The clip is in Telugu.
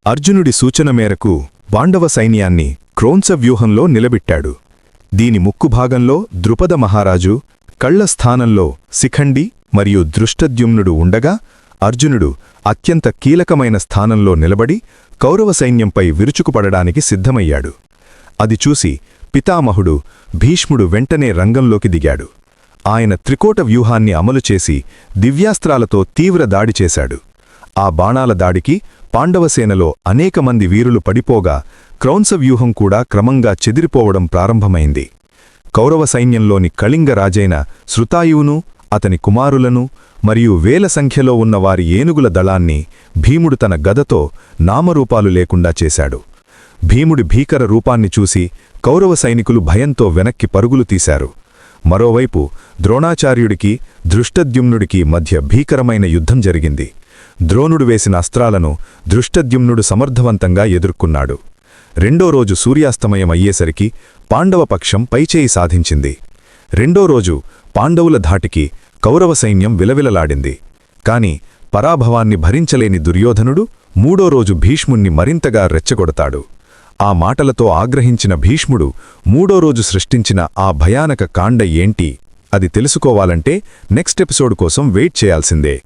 అర్జునుడి సూచన మేరకు పాండవ సైన్యాన్ని క్రోంస వ్యూహంలో నిలబెట్టాడు. దీని ముక్కు భాగంలో ద్రుపద మహారాజు, కళ్ల స్థానంలో శిఖండి మరియు దృష్టద్యుమ్నుడు ఉండగా అర్జునుడు అత్యంత కీలకమైన స్థానంలో నిలబడి కౌరవ సైన్యంపై విరుచుకుపడడానికి సిద్ధమయ్యాడు. అది చూసి పితామహుడు భీష్ముడు వెంటనే రంగంలోకి దిగాడు. ఆయన త్రికోట వ్యూహాన్ని అమలుచేసి దివ్యాస్త్రాలతో తీవ్ర దాడి చేశాడు. ఆ బాణాల దాడికి పాండవసేనలో అనేకమంది వీరులు పడిపోగా క్రౌంస వ్యూహం కూడా క్రమంగా చెదిరిపోవడం ప్రారంభమైంది. కౌరవ సైన్యంలోని కళింగ రాజైన శృతాయువును, అతని కుమారులను మరియు వేల సంఖ్యలో ఉన్న వారి ఏనుగుల దళాన్ని భీముడు తన గదతో నామరూపాలు లేకుండా చేశాడు. భీముడి భీకర రూపాన్ని చూసి కౌరవ సైనికులు భయంతో వెనక్కి పరుగులు తీశారు. మరోవైపు ద్రోణాచార్యుడికి, దృష్టద్యుమ్నుడికి మధ్య భీకరమైన యుద్ధం జరిగింది. ద్రోణుడు వేసిన అస్త్రాలను దృష్టద్యుమ్నుడు సమర్థవంతంగా ఎదుర్కొన్నాడు. రెండో రోజు సూర్యాస్తమయం అయ్యేసరికి పాండవ పక్షం పైచేయి సాధించింది. రెండో రోజు పాండవుల ధాటికి కౌరవ సైన్యం విలవిలలాడింది. కాని పరాభవాన్ని భరించలేని దుర్యోధనుడు మూడో రోజు భీష్ముణ్ణి మరింతగా రెచ్చగొడతాడు. ఆ మాటలతో ఆగ్రహించిన భీష్ముడు మూడో రోజు సృష్టించిన ఆ భయానక కాండ ఏంటి, అది తెలుసుకోవాలంటే నెక్స్ట్ ఎపిసోడ్ కోసం వెయిట్ చేయాల్సిందే.